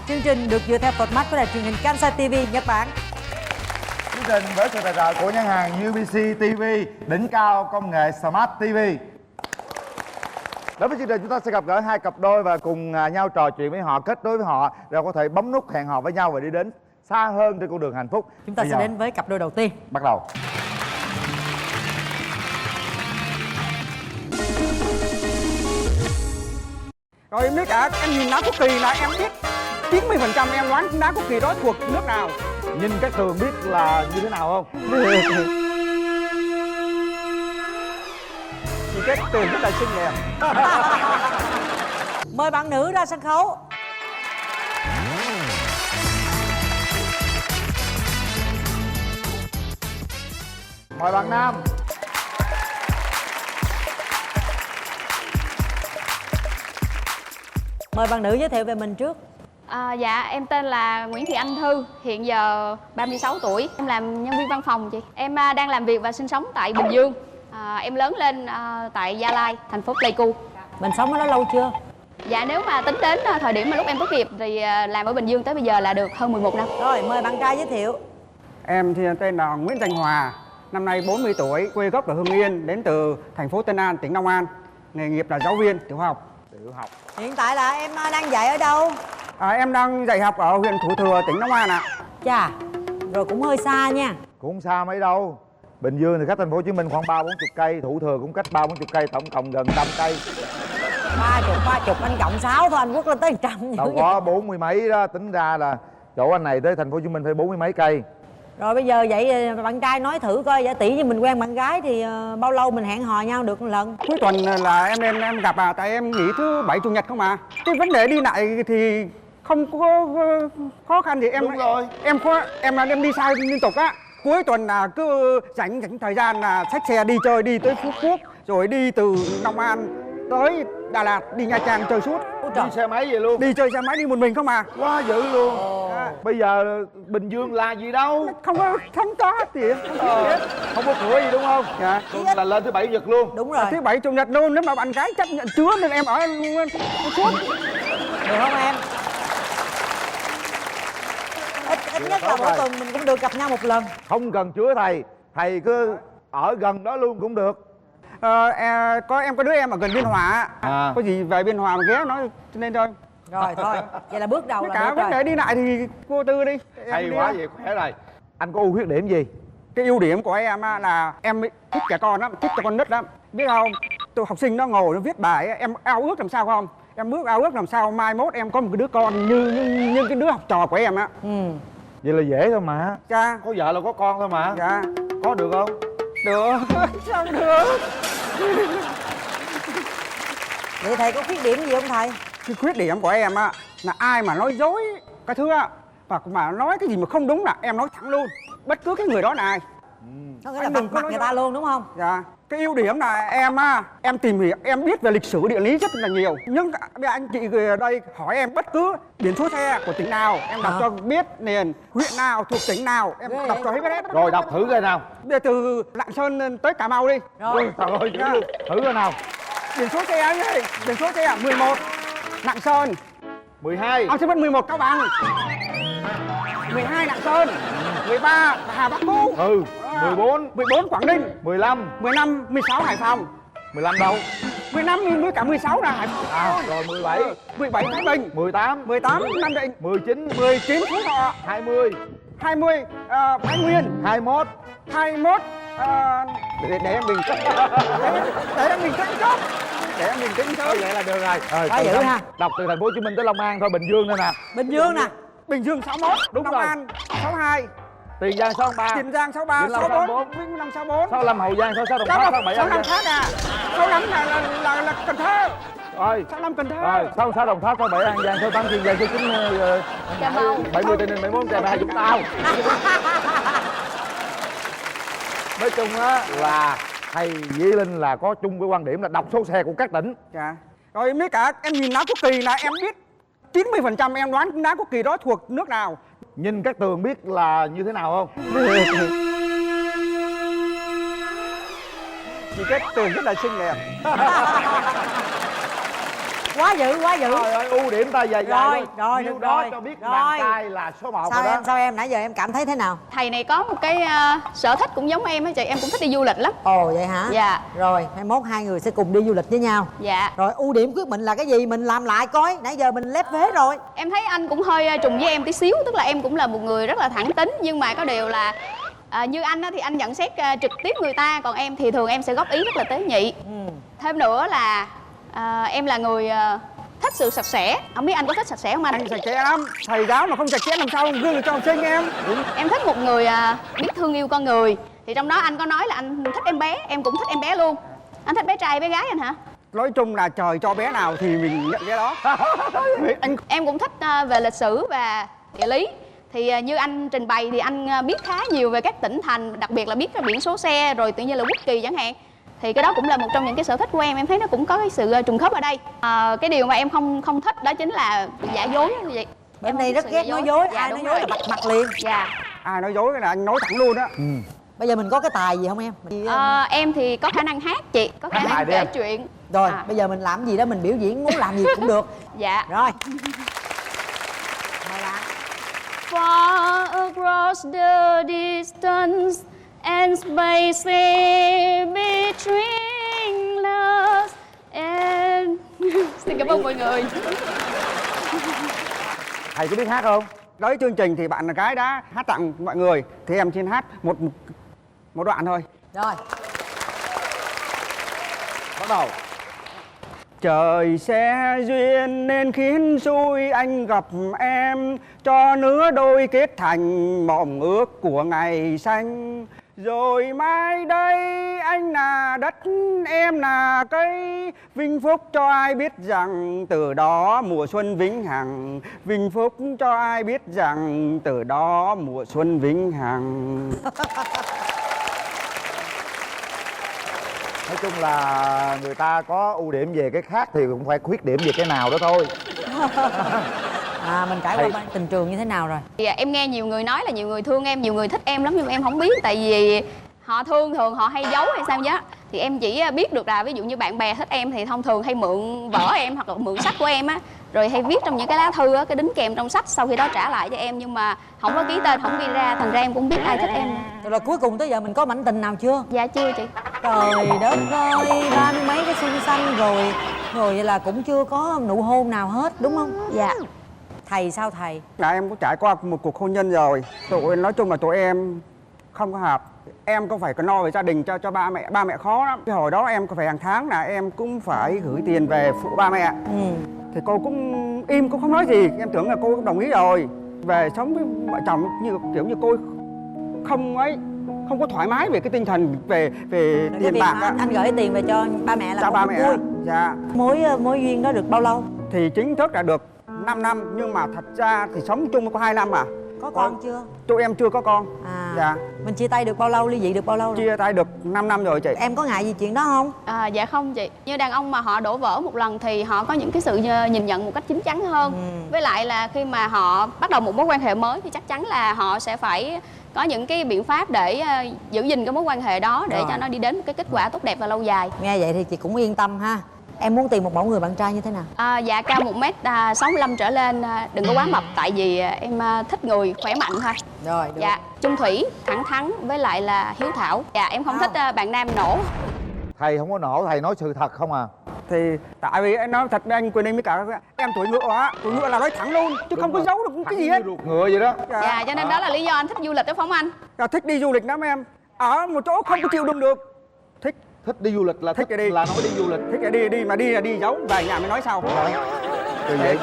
Chương trình được dựa theo format của đài truyền hình Kansai TV Nhật Bản. Chương trình với sự tài trợ của nhãn hàng UBC TV, đỉnh cao công nghệ Smart TV. Đối với chương trình, chúng ta sẽ gặp gỡ hai cặp đôi và cùng nhau trò chuyện với họ, kết nối với họ, rồi có thể bấm nút hẹn hò với nhau và đi đến xa hơn trên con đường hạnh phúc. Chúng ta sẽ đến với cặp đôi đầu tiên. Bắt đầu. Rồi em biết cả, em nhìn lá quốc kỳ là em biết 90% em đoán lá quốc kỳ đó thuộc nước nào. Nhìn các tường biết là như thế nào không? Chị Kết Tường rất là xinh đẹp. Mời bạn nữ ra sân khấu. Mời bạn nam. Mời bạn nữ giới thiệu về mình trước. Dạ, em tên là Nguyễn Thị Anh Thư, hiện giờ 36 tuổi. Em làm nhân viên văn phòng chị. Em đang làm việc và sinh sống tại Bình Dương. Em lớn lên tại Gia Lai, thành phố Pleiku. Mình sống ở đó lâu chưa? Dạ, nếu mà tính đến thời điểm mà lúc em tốt nghiệp thì làm ở Bình Dương tới bây giờ là được hơn 11 năm. Rồi, mời bạn trai giới thiệu. Em thì tên là Nguyễn Thành Hòa, năm nay 40 tuổi, quê gốc ở Hưng Yên, đến từ thành phố Tân An, tỉnh Long An. Nghề nghiệp là giáo viên tiểu học. Hiện tại là em đang dạy ở đâu? Em đang dạy học ở huyện Thủ Thừa, tỉnh Long An ạ. Chà, rồi cũng hơi xa nha. Cũng không xa mấy đâu. Bình Dương thì cách thành phố Hồ Chí Minh khoảng 30-40 cây, Thủ Thừa cũng cách 30-40 cây, tổng cộng gần 100 cây. 30 anh cộng 6 thôi, anh Quốc lên tới 100. Đâu có 40 mấy đó, tính ra là chỗ anh này tới thành phố Hồ Chí Minh phải 40 mấy cây. Rồi bây giờ vậy bạn trai nói thử coi, giả tỷ như mình quen bạn gái thì bao lâu mình hẹn hò nhau được một lần? Cuối tuần là em lên em gặp tại em nghỉ thứ bảy chủ nhật không à. Cái vấn đề đi lại thì không có khó khăn gì em. Đúng rồi. Em đi sai liên tục á. Cuối tuần là cứ dành thời gian là xách xe đi chơi, đi tới Phú Quốc, rồi đi từ Long An tới Đà Lạt, đi Nha Trang chơi suốt. Đi xe máy về luôn. Đi chơi xe máy đi một mình không à. Quá dữ luôn. Bây giờ Bình Dương là gì đâu, Không có gì. không có cửa gì đúng không? Dạ. Là lên thứ bảy chủ nhật luôn. Đúng rồi. Thứ bảy chủ nhật luôn, nếu mà bạn gái chấp nhận chứa nên em ở luôn suốt. Được không em? Ít nhất là mỗi tuần mình cũng được gặp nhau một lần. Không cần chứa thầy cứ ở gần đó luôn cũng được. Em có đứa em ở gần Biên Hòa á. Có gì về Biên Hòa mà ghé nói nên thôi. Rồi thôi, vậy là bước đầu là Cả được vấn đề rồi. đi lại thì cô Tư đi. Hay quá vậy, khỏe rồi. Anh có ưu khuyết điểm gì? Cái ưu điểm của em á là em thích trẻ con lắm, thích cho con nít lắm. Biết không, tụi học sinh nó ngồi nó viết bài á, em ao ước làm sao không? Em ao ước làm sao mai mốt em có một cái đứa con như cái đứa học trò của em á. Vậy là dễ thôi mà. Cha. Có vợ là có con thôi mà. Dạ. Có được không? Được. Sao được? Vậy thầy có khuyết điểm gì không thầy? Cái khuyết điểm của em á là ai mà nói dối cái thứ á, và mà nói cái gì mà không đúng là em nói thẳng luôn, bất cứ cái người đó là ai. Có nghĩa là vạch mặt người ta luôn đúng không? Dạ. Cái ưu điểm là em á, em tìm hiểu, em biết về lịch sử địa lý rất là nhiều. Nhưng bây giờ anh chị ở đây hỏi em bất cứ biển số xe của tỉnh nào, em đọc cho biết liền, huyện nào thuộc tỉnh nào, em đọc cho hết. Rồi đọc thử coi nào. Bây giờ từ Lạng Sơn tới Cà Mau đi. Rồi. Trời ơi, thử coi nào. Biển số xe anh ơi, biển số xe 11 Lạng Sơn. 12. Xin 11 Cao Bằng. 12 Lạng Sơn. 13 Hà Bắc Cũ. 14 Quảng Ninh. 15 16 Hải Phòng. 15 đâu? 15 với cả 16 là Hải Phòng. Rồi 17 Thái Bình. 18 Nam Định. 19 Phú Thọ. 20 Thái Nguyên. 21 Để em bình tĩnh. Để em bình tĩnh chút. Vậy là được rồi. Quá dữ ha. Đọc từ thành phố Hồ Chí Minh tới Long An thôi, Bình Dương nữa nè. Bình Dương nè. Bình Dương 61. Đúng Long rồi. An 62. Tiền Giang 63. Tiền Giang 63, Vĩnh Long 64, Vĩnh Long 64. 65 Hậu Giang, 66 Đồng Tháp, 67 An 65 Giang. khác à. 65 là Cần Thơ. Rồi. 65 Cần Thơ. Rồi, 66 Đồng Tháp, 67 An Giang, 68 Kiên Giang, 69 Cà Mau. 70 Tây Ninh, 71 Trà Vinh, Vũng Tàu. Nói chung á là thầy với Linh là có chung cái quan điểm là đọc số xe của các tỉnh. Dạ. Rồi em biết cả, em nhìn lá quốc kỳ là em biết 90% em đoán lá quốc kỳ đó thuộc nước nào. Nhìn các tường biết là như thế nào không? Chị Kết Tường rất là xinh đẹp. Quá dữ, quá dữ. Trời ơi, ưu điểm ta dài dài Rồi, luôn. rồi, Nhiêu được đó rồi. cho biết Rồi. bạn trai là số 1 Sao rồi đó. em, sao em? Nãy giờ em cảm thấy thế nào? Thầy này có một cái sở thích cũng giống em á chị, em cũng thích đi du lịch lắm. Ồ vậy hả? Dạ. Rồi, 21 hai người sẽ cùng đi du lịch với nhau. Dạ. Rồi, ưu điểm của mình là cái gì? Mình làm lại coi. Nãy giờ mình lép vế rồi. Em thấy anh cũng hơi trùng với em tí xíu, tức là em cũng là một người rất là thẳng tính, nhưng mà có điều là như anh á, thì anh nhận xét trực tiếp người ta, còn em thì thường em sẽ góp ý rất là tế nhị. Thêm nữa là em là người thích sự sạch sẽ, không biết anh có thích sạch sẽ không anh? Anh sạch sẽ lắm, thầy giáo mà không sạch sẽ làm sao gương cho học sinh em. Em thích một người biết thương yêu con người, thì trong đó anh có nói là anh thích em bé, em cũng thích em bé luôn. Anh thích bé trai bé gái anh hả? Nói chung là trời cho bé nào thì mình nhận cái đó. Anh Em cũng thích về lịch sử và địa lý. Thì như anh trình bày thì anh biết khá nhiều về các tỉnh thành, đặc biệt là biết cái biển số xe, rồi tự nhiên là quốc kỳ chẳng hạn. Thì cái đó cũng là một trong những cái sở thích của em thấy nó cũng có cái sự trùng khớp ở đây. Cái điều mà em không thích đó chính là giả dối như vậy. Bên đây rất ghét nói dối, Dạ, ai đúng nói dối rồi. là bạch mặt liền. Dạ. ai nói dối cái là anh nói thẳng luôn á. Bây giờ mình có cái tài gì không em? Em thì có khả năng hát chị, có khả Hát bài năng đi kể em. chuyện. Rồi, bây giờ mình làm gì đó, mình biểu diễn, muốn làm gì cũng được. Dạ. Rồi. Mời bạn. Far across the distance and space between us and... Xin cảm ơn mọi người. Thầy có biết hát không? Tới chương trình thì bạn gái đã hát tặng mọi người, thì em xin hát một đoạn thôi. Rồi. Bắt đầu. Trời sẽ duyên nên khiến xui anh gặp em, cho nứa đôi kết thành mộng ước của ngày xanh. Rồi mai đây anh là đất, em là cây, vinh phúc cho ai biết rằng từ đó mùa xuân vĩnh hằng. Vinh phúc cho ai biết rằng từ đó mùa xuân vĩnh hằng. Nói chung là người ta có ưu điểm về cái khác thì cũng phải khuyết điểm về cái nào đó thôi. Mình trải qua tình trường như thế nào rồi? Thì em nghe nhiều người nói là nhiều người thương em, nhiều người thích em lắm, nhưng em không biết, tại vì họ thương thường họ hay giấu hay sao nhá. Thì em chỉ biết được là ví dụ như bạn bè thích em thì thông thường hay mượn vở em hoặc là mượn sách của em á, rồi hay viết trong những cái lá thư á, cái đính kèm trong sách, sau khi đó trả lại cho em, nhưng mà không có ký tên, không ghi ra, thành ra em cũng biết ai thích em. Rồi cuối cùng tới giờ mình có mảnh tình nào chưa? Dạ chưa chị. Trời đất ơi, 30 mấy cái xuân xanh rồi. Rồi vậy là cũng chưa có nụ hôn nào hết, đúng không? Dạ. Thầy sao thầy? Là em cũng trải qua một cuộc hôn nhân rồi. Nói chung là tụi em không có hợp. Em cũng phải có lo về gia đình cho ba mẹ. Ba mẹ khó lắm. Cái hồi đó em có phải hàng tháng là em cũng phải gửi tiền về phụ ba mẹ. Thì cô cũng im, cũng không nói gì. Em tưởng là cô cũng đồng ý rồi. Về sống với vợ chồng kiểu như cô không có thoải mái về cái tinh thần về Cái tiền việc bạc mà á. anh gửi tiền về cho ba mẹ là Cho cũng ba mẹ vui. dạ. Mối duyên đó được bao lâu? Thì chính thức là được 5 năm, nhưng mà thật ra thì sống chung có 2 năm à. Có con chưa? Tụi em chưa có con. Dạ. Mình chia tay được bao lâu, ly dị được bao lâu rồi? Chia tay được 5 năm rồi chị. Em có ngại gì chuyện đó không? Dạ không chị. Như đàn ông mà họ đổ vỡ một lần thì họ có những cái sự nhìn nhận một cách chín chắn hơn. Với lại là khi mà họ bắt đầu một mối quan hệ mới thì chắc chắn là họ sẽ phải có những cái biện pháp để giữ gìn cái mối quan hệ đó, để cho nó đi đến một cái kết quả tốt đẹp và lâu dài. Nghe vậy thì chị cũng yên tâm ha. Em muốn tìm một mẫu người bạn trai như thế nào? Dạ cao 1m65 trở lên, đừng có quá mập, tại vì em thích người khỏe mạnh thôi. Rồi, được. Dạ, chung thủy, thẳng thắn, với lại là hiếu thảo. Dạ, em không thích bạn nam nổ. Thầy không có nổ, thầy nói sự thật không à. Thì tại vì em nói thật với anh Quyền Linh với cả em tuổi ngựa á, tuổi ngựa là nói thẳng luôn chứ Đúng không rồi. có giấu được cái gì hết. Ruột ngựa vậy đó. Dạ, cho nên đó là lý do anh thích du lịch đó phải không anh? Thích đi du lịch lắm em. Ở một chỗ không có chịu đựng được. Thích đi du lịch là Thích thích cái đi. là nói đi du lịch. Thích là đi mà đi là đi giấu, về nhà mới nói sau. Từ vậy.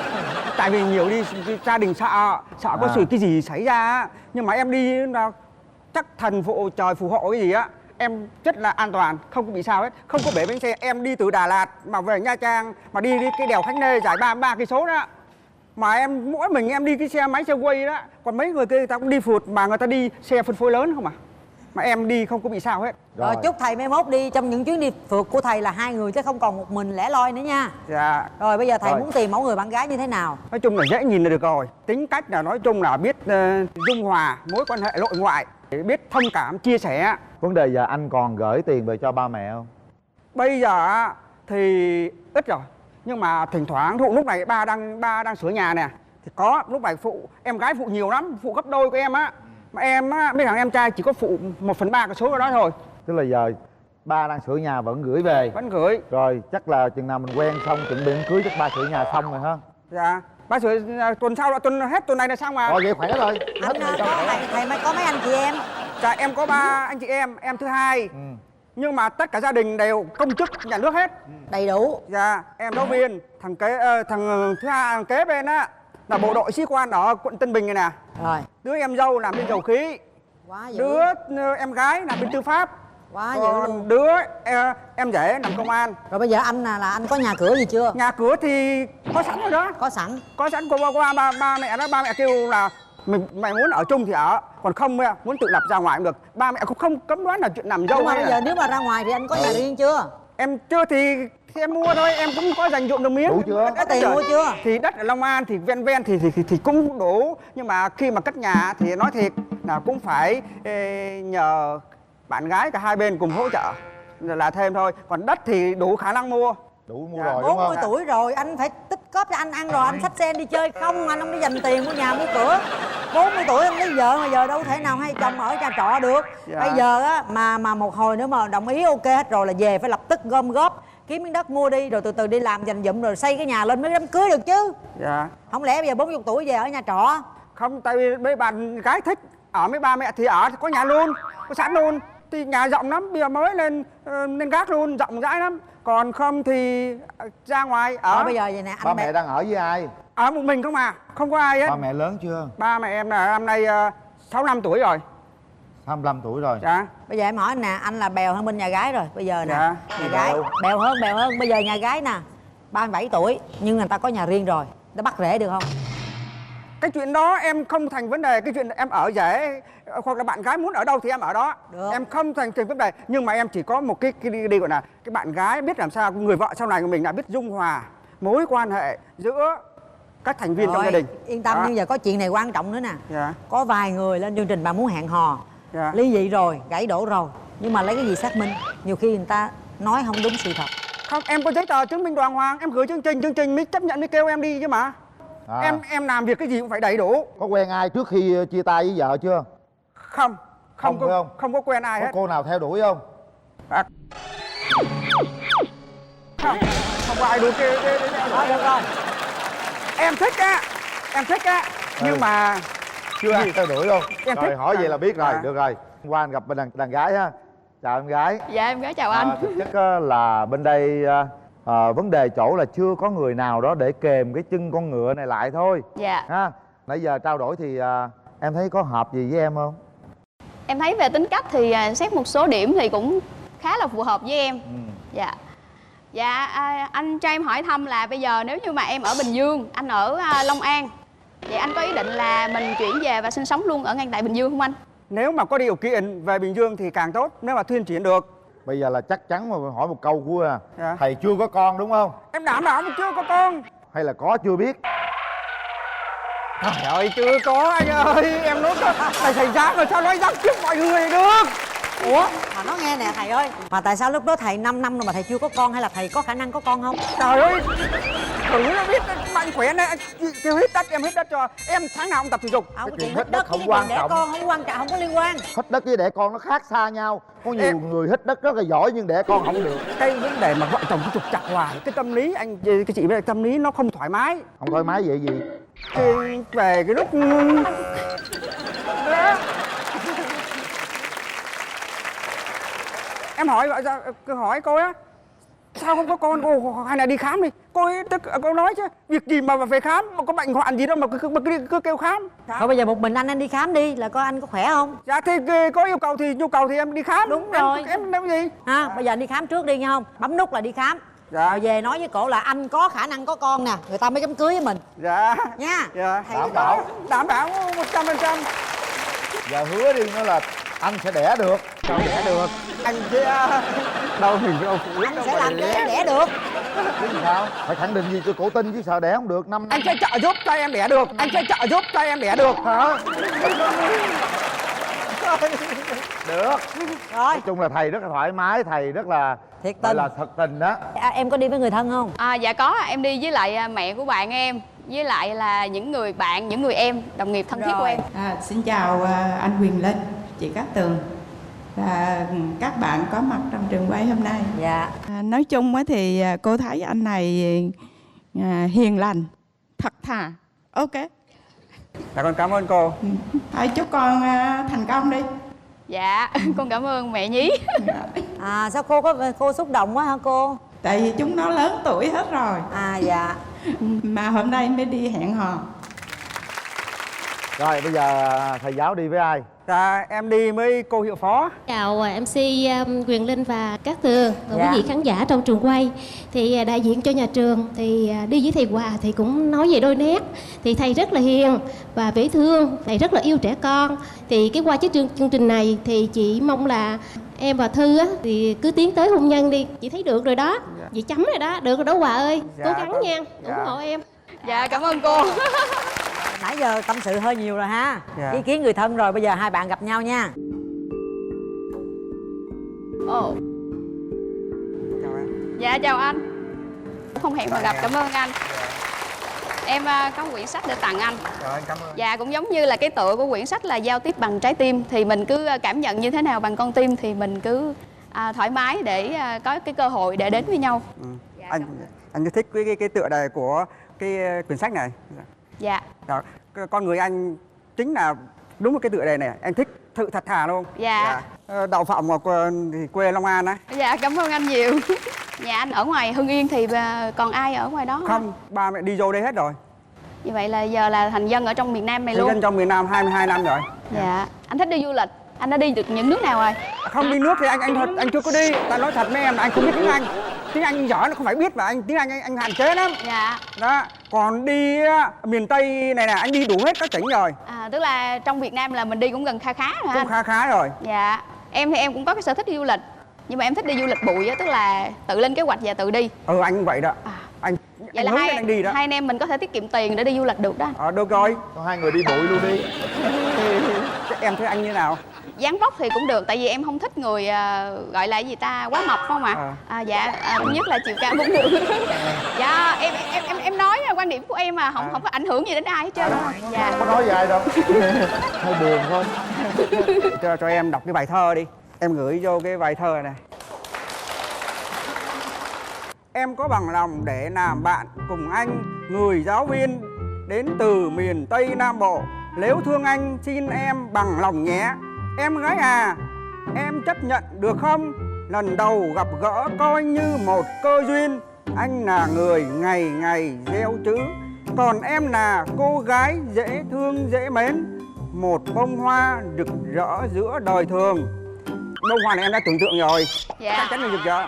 Tại vì nhiều đi gia đình sợ có sự cái gì xảy ra á. Nhưng mà em đi là chắc thần phụ trời phù hộ cái gì á, em rất là an toàn, không có bị sao hết, không có bể bánh xe. Em đi từ Đà Lạt mà về Nha Trang mà đi cái đèo Khánh Lê dài 3 cây số đó, mà em mỗi mình em đi cái xe máy xe quay đó, còn mấy người kia người ta cũng đi phượt mà người ta đi xe phân phối lớn không à, mà em đi không có bị sao hết. Rồi chúc thầy mai mốt đi trong những chuyến đi phượt của thầy là 2 người chứ không còn một mình lẻ loi nữa nha. Dạ. Rồi bây giờ thầy Rồi. muốn tìm mẫu người bạn gái như thế nào? Nói chung là dễ nhìn là được rồi. Tính cách là nói chung là biết dung hòa mối quan hệ nội ngoại, biết thông cảm chia sẻ. Vấn đề giờ anh còn gửi tiền về cho ba mẹ không? Bây giờ á, thì ít rồi. Nhưng mà thỉnh thoảng thụ lúc này ba đang sửa nhà nè thì có lúc này phụ em gái phụ nhiều lắm, phụ gấp đôi của em á. Mà em á, mấy thằng em trai chỉ có phụ 1/3 cái số đó thôi. Tức là giờ ba đang sửa nhà vẫn gửi về. Vẫn gửi. Rồi chắc là chừng nào mình quen xong chuẩn bị đám cưới chắc ba sửa nhà xong rồi ha. Dạ. Ba sửa tuần sau là hết tuần này là xong mà. Rồi vậy khỏe rồi. Anh thầy mới có mấy anh chị em? Dạ em có 3 anh chị em thứ hai. Nhưng mà tất cả gia đình đều công chức nhà nước hết. Đầy đủ. Dạ, em giáo viên, thằng thứ hai thằng kế bên á là bộ đội sĩ quan ở quận Tân Bình này nè. Rồi. Đứa em dâu làm bên dầu khí. Quá dữ. Đứa em gái làm bên tư pháp. Quá dữ Còn luôn. đứa em rể làm công an. Rồi bây giờ anh là anh có nhà cửa gì chưa? Nhà cửa thì có sẵn rồi đó. Có sẵn. Có sẵn qua ba mẹ đó, ba mẹ kêu là mày muốn ở chung thì ở, còn không muốn tự lập ra ngoài cũng được. Ba mẹ cũng không cấm đoán là chuyện làm dâu. Nhưng mà hay bây là... giờ nếu mà ra ngoài thì anh có nhà riêng chưa? Em chưa thì em mua thôi, em cũng có dành dụng được miếng. Đủ chưa? Có tiền mua chưa? Thì đất ở Long An thì ven thì cũng đủ. Nhưng mà khi mà cất nhà thì nói thiệt là cũng phải nhờ bạn gái cả hai bên cùng hỗ trợ là thêm thôi. Còn đất thì đủ khả năng mua. Đủ mua Dạ, rồi đúng 40 không? tuổi rồi anh phải tích góp cho anh ăn rồi anh xách xe đi chơi không, anh không đi dành tiền mua nhà mua cửa. 40 tuổi anh lấy vợ mà giờ đâu thể nào hay chồng ở nhà trọ được. Dạ. Bây giờ á mà một hồi nữa mà đồng ý ok hết rồi là về phải lập tức gom góp kiếm miếng đất mua đi rồi từ từ đi làm dành dụm rồi xây cái nhà lên mới đám cưới được chứ. Dạ. Không lẽ bây giờ 40 tuổi về ở nhà trọ? Không, tại vì mấy bạn gái thích ở với ba mẹ thì ở thì có nhà luôn, có sẵn luôn. Thì nhà rộng lắm, bây giờ mới lên gác luôn, rộng rãi lắm. Còn không thì ra ngoài ở. Bây giờ vậy nè anh Ba mẹ đang ở với ai? Ở một mình không à, không có ai hết. Ba mẹ lớn chưa? Ba mẹ em là năm nay 65 tuổi rồi. 25 tuổi rồi. Dạ. Bây giờ em hỏi anh nè, anh là bèo hơn bên nhà gái rồi. Bây giờ nè, Dạ. nhà gái bèo hơn. Bây giờ nhà gái nè 37 tuổi nhưng người ta có nhà riêng rồi, nó bắt rễ được không? Cái chuyện đó em không thành vấn đề. Cái chuyện em ở rể hoặc là bạn gái muốn ở đâu thì em ở đó. Được. Em không thành vấn đề. Nhưng mà em chỉ có một cái đi gọi là cái bạn gái biết làm sao người vợ sau này của mình đã biết dung hòa mối quan hệ giữa các thành viên trong gia đình. Yên tâm, đó. nhưng giờ có chuyện này quan trọng nữa nè. Dạ. Có vài người lên chương trình bà muốn hẹn hò, Dạ. ly dị rồi, gãy đổ rồi, nhưng mà lấy cái gì xác minh? Nhiều khi người ta nói không đúng sự thật. Không, em có giấy tờ chứng minh đàng hoàng, em gửi chương trình mới chấp nhận mới kêu em đi chứ mà. Em làm việc cái gì cũng phải đầy đủ. Có quen ai trước khi chia tay với vợ chưa? Không Không phải không? không có quen ai Có hết. cô nào theo đuổi không? Không có ai đuổi kia. Thôi được rồi. Em thích á nhưng mà Chưa ai theo đuổi không? Em Rồi thích. hỏi vậy là biết rồi, À. được rồi. Qua anh gặp bên đàn gái ha. Chào em gái. Dạ em gái chào anh. Thực chất là bên đây vấn đề chỗ là chưa có người nào đó để kềm cái chân con ngựa này lại thôi. Dạ. Ha. Nãy giờ trao đổi thì em thấy có hợp gì với em không? Em thấy về tính cách thì xét một số điểm thì cũng khá là phù hợp với em. Dạ. Dạ anh cho em hỏi thăm là bây giờ nếu như mà em ở Bình Dương, anh ở Long An, vậy anh có ý định là mình chuyển về và sinh sống luôn ở ngay tại Bình Dương không anh? nếu mà có điều kiện về Bình Dương thì càng tốt, nếu mà thuyên chuyển được. Bây giờ là chắc chắn mà hỏi một câu của Dạ. thầy chưa có con đúng không? Em đảm bảo mà chưa có con. Hay là có chưa biết? Trời ơi, chưa có anh ơi, em nói thầy Giang rồi sao nói dám trước mọi người được. Ủa mà nói nghe nè thầy ơi, mà tại sao lúc đó thầy 5 năm rồi mà thầy chưa có con, hay là thầy có khả năng có con không? Trời ơi, thử nó biết mạnh khỏe này, kêu hít đất em hít đất cho em, sáng nào cũng tập thể dục. Không, Cái chuyện chuyện hít đất không với quan chuyện đẻ trọng. con không quan trọng, không có liên quan. Hít đất với đẻ con nó khác xa nhau. Có nhiều người hít đất rất là giỏi nhưng đẻ con không được. Cái vấn đề mà vợ chồng cứ trục trặc hoài, cái tâm lý anh, cái chị biết tâm lý nó không thoải mái. Không thoải mái vậy gì? Cái về cái lúc đó. Em hỏi hỏi cô á, sao không có con, cô hay là đi khám đi. Cô ấy cô nói chứ, việc gì mà về khám, mà có bệnh hoạn gì đâu mà cứ kêu khám. Thôi bây giờ một mình anh đi khám đi, là coi anh có khỏe không. Dạ thì có yêu cầu thì nhu cầu thì em đi khám. Đúng rồi. Em làm gì? Ha, bây giờ anh đi khám trước đi nha, không bấm nút là đi khám. Dạ. Rồi về nói với cổ là anh có khả năng có con nè, người ta mới dám cưới với mình Dạ. nha. Dạ. Thầy Đảm bảo 100%. Giờ hứa đi nữa là anh sẽ đẻ được. Sao đẻ được? Anh chứ đâu mình đâu phụ anh sẽ làm cho em đẻ được. Chứ sao? Phải khẳng định gì cho cổ tin chứ sợ đẻ không được. 5 năm Anh sẽ trợ giúp cho em đẻ được. Anh sẽ trợ giúp cho em đẻ được. hả? Được. Rồi Nói chung là thầy rất là thoải mái, thầy rất là thiệt gọi tình. là thật tình đó. Em có đi với người thân không? Dạ có, em đi với lại mẹ của bạn em, với lại là những người bạn, những người em, đồng nghiệp thân thiết của em. Xin chào anh Quyền Linh, chị Cát Tường và các bạn có mặt trong trường quay hôm nay. Dạ. Nói chung thì cô thấy anh này hiền lành, thật thà. Ok. Dạ con cảm ơn cô. Thôi chúc con thành công đi. Dạ, con cảm ơn mẹ nhí. Sao cô xúc động quá hả cô? Tại vì chúng nó lớn tuổi hết rồi. Dạ. Mà hôm nay mới đi hẹn hò. Rồi bây giờ thầy giáo đi với ai? Dạ em đi với cô hiệu phó. Chào MC Quyền Linh và Cát Tường và Dạ. quý vị khán giả trong trường quay. Thì đại diện cho nhà trường thì đi với thầy Hòa thì cũng nói về đôi nét. Thì thầy rất là hiền và dễ thương, thầy rất là yêu trẻ con. Thì qua chương trình này thì chị mong là em và Thư á, thì cứ tiến tới hôn nhân đi. Chị thấy được rồi đó, chị chấm rồi đó, được rồi đó Hòa ơi. Cố gắng nha, ủng hộ em. Dạ cảm ơn cô. Nãy giờ tâm sự hơi nhiều rồi ha. Dạ. Ý kiến người thân rồi, bây giờ hai bạn gặp nhau nha. Ồ. Chào em. Dạ chào anh. Không hẹn mà gặp, cảm ơn anh. Em có quyển sách để tặng anh. Trời ơi, cảm ơn. Dạ cũng giống như là cái tựa của quyển sách là giao tiếp bằng trái tim. Thì mình cứ cảm nhận như thế nào bằng con tim thì mình cứ thoải mái để có cái cơ hội để đến với nhau. Dạ, Anh rất thích cái tựa đề của cái quyển sách này. Dạ. Đó, con người anh chính là đúng một cái tựa đề này, anh thích sự thật thà luôn. Dạ. Đậu Phộng ở quê Long An á. Dạ cảm ơn anh nhiều. Nhà anh ở ngoài Hưng Yên thì còn ai ở ngoài đó Không, ba mẹ đi vô đây hết rồi. Như vậy là giờ là thành dân ở trong miền Nam này Dân luôn. trong miền Nam 22 năm rồi. Dạ. Anh thích đi du lịch. Anh đã đi được những nước nào rồi? Không đi nước thì anh chưa có đi. Ta nói thật với em là anh không biết tiếng Anh. Tiếng Anh giỏi nó không phải biết mà tiếng anh hạn chế lắm. Dạ. Đó, còn đi miền Tây này nè, anh đi đủ hết các tỉnh rồi. Tức là trong Việt Nam là mình đi cũng gần khá rồi Cũng anh. khá rồi. Dạ. Em thì em cũng có cái sở thích đi du lịch. Nhưng mà em thích đi du lịch bụi á, tức là tự lên kế hoạch và tự đi. Anh cũng vậy đó. Anh Vậy là hướng đến anh đi đó. hai anh em mình có thể tiết kiệm tiền để đi du lịch được đó. Được rồi. Cho hai người đi bụi luôn đi. Em thấy anh như nào? Dáng vóc thì cũng được, tại vì em không thích người gọi là gì ta, quá mập không ạ? Thứ nhất là chiều cao cũng được. Dạ em nói là quan điểm của em mà không có ảnh hưởng gì đến ai hết trơn. Dạ. Không có nói gì ai đâu. Hơi buồn thôi. Cho em đọc cái bài thơ đi. Em gửi vô cái bài thơ này. Em có bằng lòng để làm bạn cùng anh, người giáo viên đến từ miền Tây Nam Bộ. Nếu thương anh xin em bằng lòng nhé. Em gái à, em chấp nhận được không? Lần đầu gặp gỡ coi như một cơ duyên. Anh là người ngày ngày gieo chữ, còn em là cô gái dễ thương dễ mến, một bông hoa rực rỡ giữa đời thường. Bông hoa này em đã tưởng tượng rồi. Dạ. Chắc chắn là rực rỡ.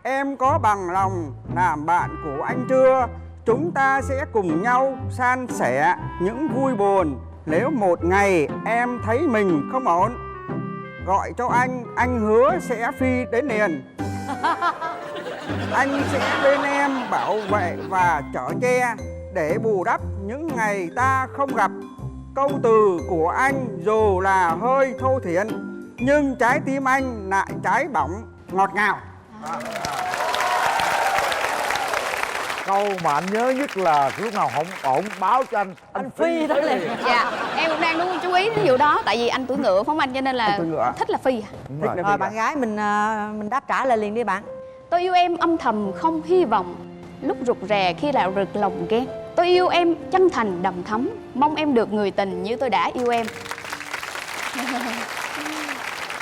Em có bằng lòng làm bạn của anh chưa? Chúng ta sẽ cùng nhau san sẻ những vui buồn. Nếu một ngày em thấy mình không ổn, gọi cho anh hứa sẽ phi đến liền. Anh sẽ bên em bảo vệ và chở che để bù đắp những ngày ta không gặp. Câu từ của anh dù là hơi thô thiển, nhưng trái tim anh lại cháy bỏng ngọt ngào. Câu mà anh nhớ nhất là lúc nào không ổn báo cho anh Phi tới liền. Dạ, em cũng đang đúng chú ý đến điều đó, tại vì anh tuổi ngựa phóng anh cho nên là Tuổi ngựa. thích là phi. Đúng Thích rồi. là Rồi bạn gái mình đáp trả lại liền đi bạn. Tôi yêu em âm thầm không hy vọng, lúc rụt rè khi lại rực lòng ghen. Tôi yêu em chân thành đầm thắm, mong em được người tình như tôi đã yêu em.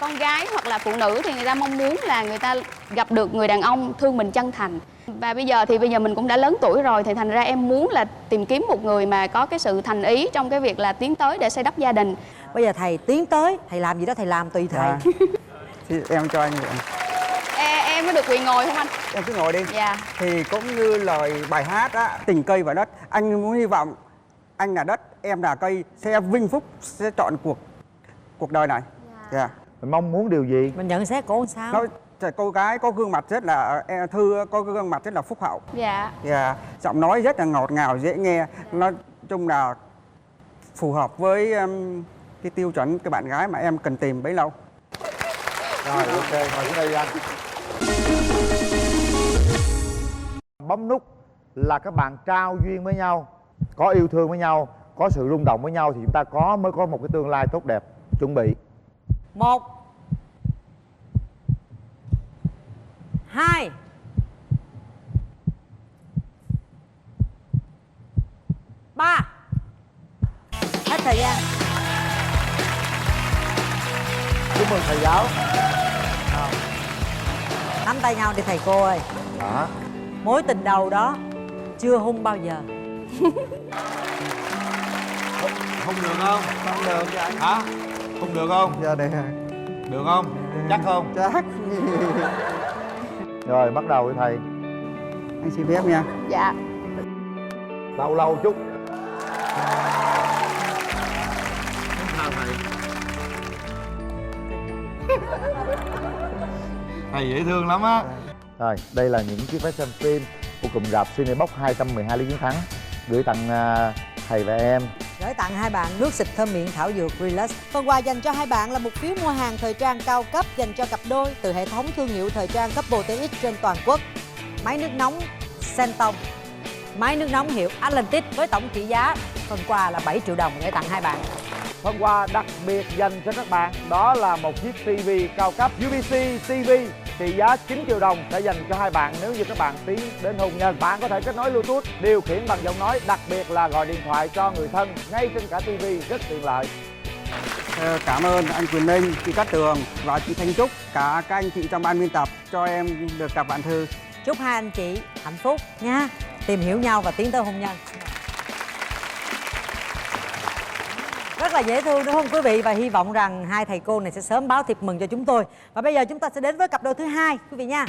Con gái hoặc là phụ nữ thì người ta mong muốn là người ta gặp được người đàn ông thương mình chân thành. Và bây giờ mình cũng đã lớn tuổi rồi, thì thành ra em muốn là tìm kiếm một người mà có cái sự thành ý trong cái việc là tiến tới để xây đắp gia đình. Bây giờ thầy tiến tới, thầy làm gì đó thầy làm tùy thầy. Thì em cho anh vậy. Em có được quyền ngồi không anh? Em cứ ngồi đi. Dạ. Thì cũng như lời bài hát á, tình cây và đất. Anh muốn hy vọng anh là đất, em là cây, sẽ vinh phúc, sẽ chọn cuộc đời này. Dạ. Mình mong muốn điều gì? Mình nhận xét cổ sao? Nói cô gái có gương mặt rất là Thư có gương mặt rất là phúc hậu. Dạ. Dạ. Giọng nói rất là ngọt ngào dễ nghe. Nói chung là phù hợp với cái tiêu chuẩn cái bạn gái mà em cần tìm bấy lâu. Rồi ok, ngồi xuống đây anh. Bấm nút là các bạn trao duyên với nhau, có yêu thương với nhau, có sự rung động với nhau thì chúng ta mới có một cái tương lai tốt đẹp. Chuẩn bị. 1 2 3. Hết thời gian. Chúc mừng thầy giáo. Nắm tay nhau đi thầy cô ơi. Đó. Mối tình đầu đó chưa hung bao giờ. Không được không? Không được cho anh. Hả? Không được không? Giờ này Được không? Chắc không? chắc. Rồi bắt đầu với thầy. Anh xin phép nha. Dạ. Lâu lâu chút. Chào thầy. Thầy dễ thương lắm á. Rồi, đây là những chiếc vé xem phim của cụm rạp Cinebox 212 Lý Chiến Thắng gửi tặng thầy và em. Gửi tặng hai bạn nước xịt thơm miệng thảo dược Relax. Phần quà dành cho hai bạn là một phiếu mua hàng thời trang cao cấp dành cho cặp đôi từ hệ thống thương hiệu thời trang Couple TX trên toàn quốc. Máy nước nóng Senton, máy nước nóng hiệu Atlantic với tổng trị giá phần quà là 7 triệu đồng gửi tặng hai bạn. Phần quà đặc biệt dành cho các bạn đó là một chiếc TV cao cấp UVC TV trị giá 9 triệu đồng sẽ dành cho hai bạn nếu như các bạn tiến đến hôn nhân. Bạn có thể kết nối Bluetooth, điều khiển bằng giọng nói, đặc biệt là gọi điện thoại cho người thân ngay trên cả TV, rất tiện lợi. Cảm ơn anh Quyền Linh, chị Cát Tường và chị Thanh Trúc, cả các anh chị trong ban biên tập cho em được gặp bạn Thư. Chúc hai anh chị hạnh phúc nha, tìm hiểu nhau và tiến tới hôn nhân. Rất là dễ thương đúng không quý vị? Và hy vọng rằng hai thầy cô này sẽ sớm báo thiệp mừng cho chúng tôi. Và bây giờ chúng ta sẽ đến với cặp đôi thứ hai quý vị nha.